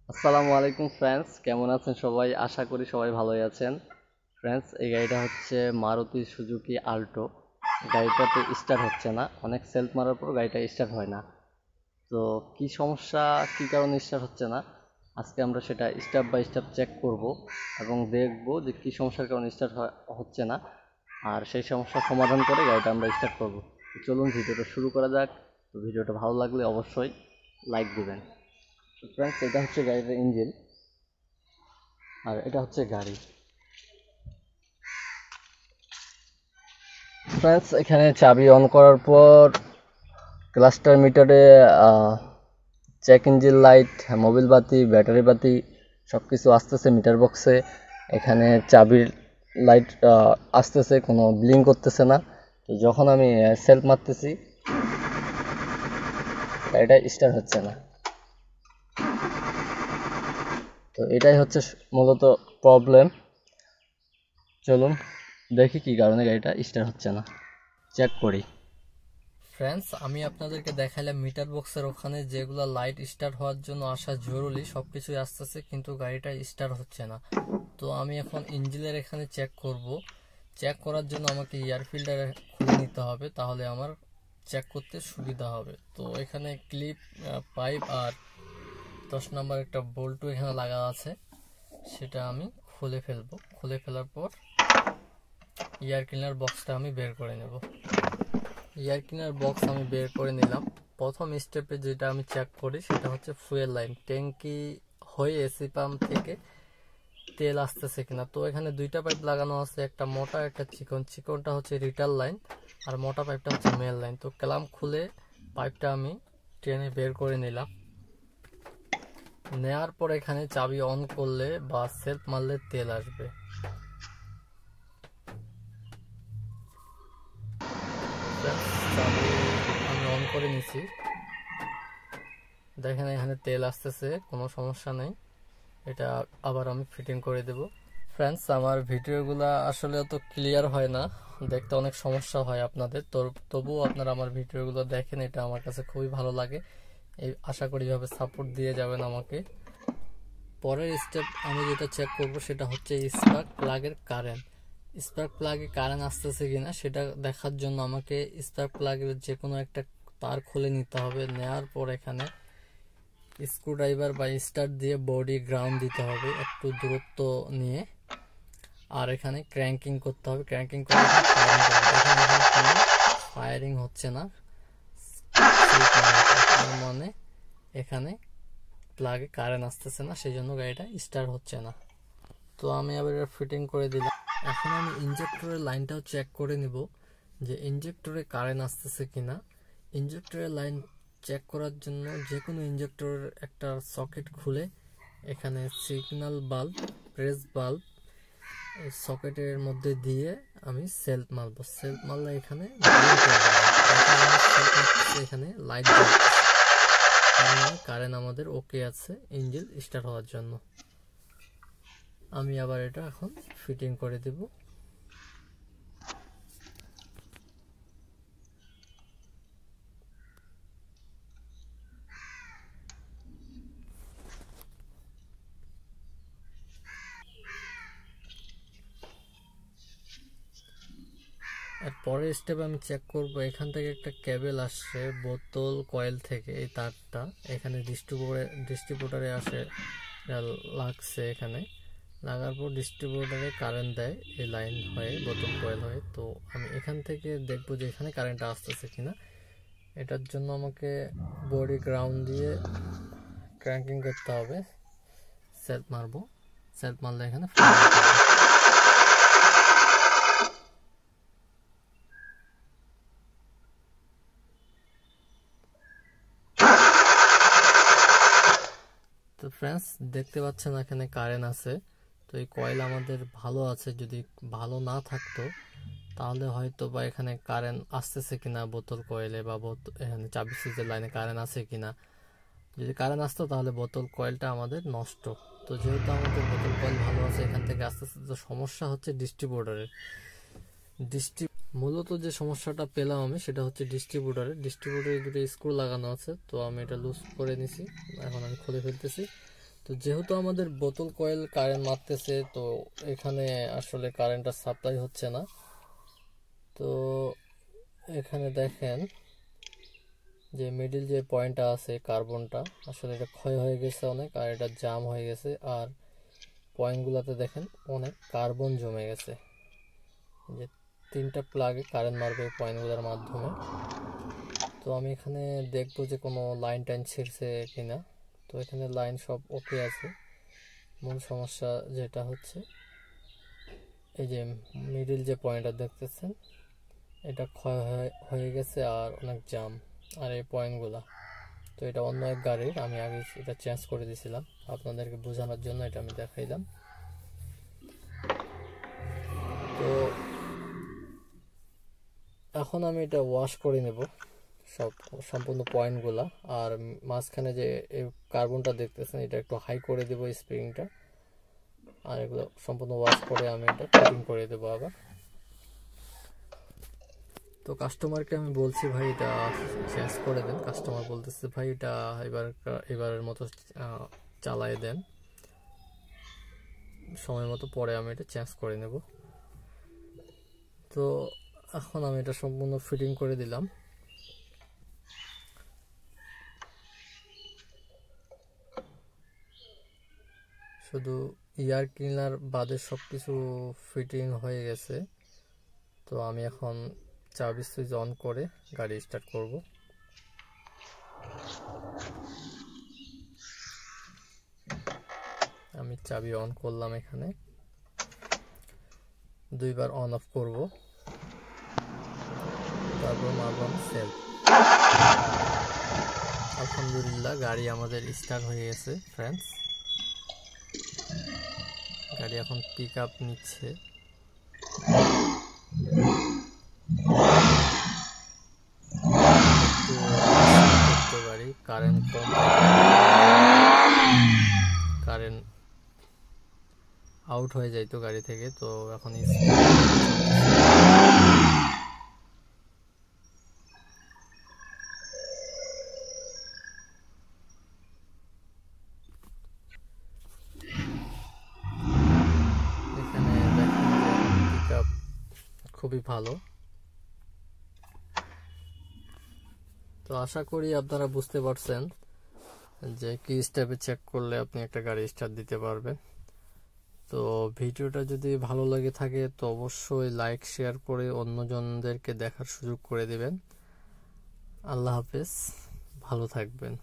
আসসালামু আলাইকুম ফ্রেন্ডস, কেমন আছেন সবাই? আশা করি সবাই ভালোই আছেন। ফ্রেন্ডস, এই গাড়িটা হচ্ছে মারুতি সুজুকি আল্টো। গাড়িটাতে স্টার্ট হচ্ছে না, অনেক সেলফ মারার পর গাড়িটা স্টার্ট হয় না। তো কি সমস্যা, কি কারণে স্টার্ট হচ্ছে না, আজকে আমরা সেটা স্টেপ বাই স্টেপ চেক করব এবং দেখব যে কি সমস্যার কারণে স্টার্ট হচ্ছে না, আর সেই সমস্যার সমাধান করে গাড়িটা আমরা স্টার্ট করব। চলুন ভিডিওটা শুরু করা যাক। তো ভিডিওটা ভালো লাগলে অবশ্যই লাইক দিবেন। ফ্রেন্ডস, এটা হচ্ছে গাড়ির ইঞ্জিন, আর এটা হচ্ছে গাড়ি। ফ্রেন্ডস, এখানে চাবি অন করার পর ক্লাস্টার মিটারে চেক ইঞ্জিন লাইট, মোবিল বাতি, ব্যাটারি বাতি সব কিছু আসতেছে মিটার বক্সে। এখানে চাবির লাইট আসতেছে, কোনো ব্লিং করতেছে না। তো যখন আমি সেলফ মারতেছি গাড়িটা স্টার্ট হচ্ছে না। তো এটাই হচ্ছে মূলত প্রবলেম। চলুন দেখি কি কারণে গাড়িটা স্টার্ট হচ্ছে না, চেক করি। ফ্রেন্ডস, আমি আপনাদেরকে দেখাইলাম মিটার বক্সের ওখানে যেগুলো লাইট স্টার্ট হওয়ার জন্য আসা জরুরি সবকিছুই আসতেছে, কিন্তু গাড়িটা স্টার্ট হচ্ছে না। তো আমি এখন ইঞ্জিনের এখানে চেক করব। চেক করার জন্য আমাকে এয়ার ফিল্টার খুলে নিতে হবে, তাহলে আমার চেক করতে সুবিধা হবে। তো এখানে ক্লিপ, পাইপ আর 10 নম্বর একটা বোল্টও এখানে লাগা আছে, সেটা আমি খুলে ফেলবো। খুলে ফেলার পর এয়ার ক্লিনার বক্সটা আমি বের করে নেব। এয়ার ক্লিনার বক্স আমি বের করে নিলাম। প্রথম স্টেপে যেটা আমি চেক করি সেটা হচ্ছে ফুয়েল লাইন, ট্যাঙ্কি হয়ে এসি পাম্প থেকে তেল আসতেছে কিনা। তো এখানে দুইটা পাইপ লাগানো আছে, একটা মোটা একটা চিকন। চিকনটা হচ্ছে রিটার লাইন আর মোটা পাইপটা হচ্ছে মেল লাইন। তো ক্লাম্প খুলে পাইপটা আমি টেনে বের করে নিলাম। নেওয়ার পর এখানে চাবি অন করলে বা সেলফ মারলে তেল আসবে। চাবি আমি অন করে নিছি, দেখেন এখানে তেল আসতেছে, কোনো সমস্যা নেই। এটা আবার আমি ফিটিং করে দেব। ফ্রেন্ডস, আমার ভিডিওগুলো আসলে অত ক্লিয়ার হয় না, দেখতে অনেক সমস্যা হয় আপনাদের। তো তবুও আপনারা আমার ভিডিওগুলো দেখেন, এটা আমার কাছে খুবই ভালো লাগে। এই আশা করি এভাবে সাপোর্ট দিয়ে যাবেন আমাকে। পরের স্টেপ আমি যেটা চেক করব সেটা হচ্ছে স্পার্ক প্লাগের কারেন্ট। স্পার্ক প্লাগে কারেন্ট আসতেছে কিনা সেটা দেখার জন্য আমাকে স্পার্ক প্লাগের যে কোনো একটা তার খুলে নিতে হবে। নেওয়ার পর এখানে স্ক্রুড্রাইভার বা স্টার দিয়ে বডি গ্রাউন্ড দিতে হবে একটু দূরত্ব নিয়ে। আর এখানে ক্র্যাঙ্কিং করতে হবে। ক্র্যাঙ্কিং করে ফায়ারিং হচ্ছে না, মানে এখানে প্লাগে কারেন্ট আসতেছে না, সেই জন্য গাড়িটা স্টার্ট হচ্ছে না। তো আমি আবার এটা ফিটিং করে দিলাম। এখন আমি ইনজেক্টরের লাইনটাও চেক করে নিব যে ইনজেক্টরে কারেন্ট আসতেছে কিনা। ইনজেক্টরের লাইন চেক করার জন্য যে কোনো ইনজেক্টরের একটা সকেট খুলে এখানে সিগন্যাল বাল্ব, প্রেস বাল্ব এই সকেটের মধ্যে দিয়ে আমি সেলফ মারবো। সেলফ মারলে এখানে এখানে লাইট কারেন্ট আমাদের ওকে আছে ইঞ্জিন স্টার্ট হওয়ার জন্য। আমি আবার এটা এখন ফিটিং করে দেব। আর পরের স্টেপ আমি চেক করব, এখান থেকে একটা কেবল আসছে বোতল কয়েল থেকে, এই তারটা এখানে ডিস্ট্রিবিউটারে আসে, লাগছে এখানে। লাগার পর ডিস্ট্রিবিউটারে কারেন্ট দেয় এই লাইন হয়ে, বোতল কয়েল হয়ে। তো আমি এখান থেকে দেখবো যে এখানে কারেন্টটা আসতেছে কিনা। এটার জন্য আমাকে বডি গ্রাউন্ড দিয়ে ক্র্যাঙ্কিং করতে হবে, সেলফ মারবো। সেলফ মারলে এখানে তো ফ্রেন্ডস, দেখতে পাচ্ছেন এখানে কারেন্ট আছে। তো এই কয়েল আমাদের ভালো আছে, যদি ভালো না থাকতো তাহলে হয়তো বা এখানে কারেন্ট আসতেছে কিনা বোতল কয়েলে, বা এখানে চাবি সুইচের লাইনে কারেন্ট আছে কিনা। যদি কারেন্ট আসতো তাহলে বোতল কয়েলটা আমাদের নষ্ট। তো যেহেতু আমাদের বোতল কয়েল ভালো আছে, এখান থেকে আস্তে আস্তে তো সমস্যা হচ্ছে ডিস্ট্রিবিউটারের। মূলত যে সমস্যাটা পেলাম আমি সেটা হচ্ছে ডিস্ট্রিবিউটারে দুটো স্ক্রু লাগানো আছে। তো আমি এটা লুজ করে নিছি, এখন আমি খুলে ফেলতেছি। তো যেহেতু আমাদের বোতল কয়েল কারেন্ট মারতেছে, তো এখানে আসলে কারেন্টটা সাপ্লাই হচ্ছে না। তো এখানে দেখেন যে মিডিল যে পয়েন্টটা আছে কার্বনটা, আসলে এটা ক্ষয় হয়ে গেছে অনেক, আর এটা জাম হয়ে গেছে। আর পয়েন্টগুলোতে দেখেন অনেক কার্বন জমে গেছে। যে 3টা প্লাগে কারেন্ট মারবে এই পয়েন্টগুলোর মাধ্যমে। তো আমি এখানে দেখবো যে কোনো লাইন টাইন ছিঁড়ছে কিনা। তো এখানে লাইন সব ওকে আছে। মূল সমস্যা যেটা হচ্ছে এই যে মিডিল যে পয়েন্টটা দেখতেছেন, এটা ক্ষয় হয়ে গেছে আর অনেক জাম। আর এই পয়েন্টগুলা, তো এটা অন্য এক গাড়ির, আমি আগে এটা চেঞ্জ করে দিয়েছিলাম, আপনাদেরকে বোঝানোর জন্য এটা আমি দেখাইলাম। তো এখন আমি এটা ওয়াশ করে নেব সম্পূর্ণ পয়েন্টগুলা। আর মাঝখানে যে এই কার্বনটা দেখতেছেন, এটা একটু হাই করে দেব স্প্রিংটা, আর এগুলো সম্পূর্ণ ওয়াশ করে আমি এটা ফিটিং করে দেবো আবার। তো কাস্টমারকে আমি বলছি ভাই এটা চেঞ্জ করে দেন। কাস্টমার বলতেছে ভাই এটা এবারের মতো চালায় দেন, সময় মতো পরে আমি এটা চেঞ্জ করে নেব। তো এখন আমি এটা সম্পূর্ণ ফিটিং করে দিলাম। শুধু এয়ার ক্লিনার বাদে সব কিছু ফিটিং হয়ে গেছে। তো আমি এখন চাবি সুইচ অন করে গাড়ি স্টার্ট করব। আমি চাবি অন করলাম, এখানে 2বার অন অফ করব, তারপর মারলাম সেলফ। আলহামদুলিল্লাহ গাড়ি আমাদের স্টার্ট হয়ে গেছে ফ্রেন্ডস। গাড়ি এখন পিক আপ নিচ্ছে। গাড়ি কারেন্ট কম, কারেন্ট আউট হয়ে যাইতো গাড়ি থেকে। তো এখন এখানে দেখেন যে পিকআপ খুবই ভালো। তো আশা করি আপনারা বুঝতে পারছেন যে কি স্টেপে চেক করলে আপনি একটা গাড়ি স্টার্ট দিতে পারবেন। তো ভিডিওটা যদি ভালো লাগে থাকে তো অবশ্যই লাইক শেয়ার করে অন্যজনদেরকে দেখার সুযোগ করে দিবেন। আল্লাহ হাফেজ, ভালো থাকবেন।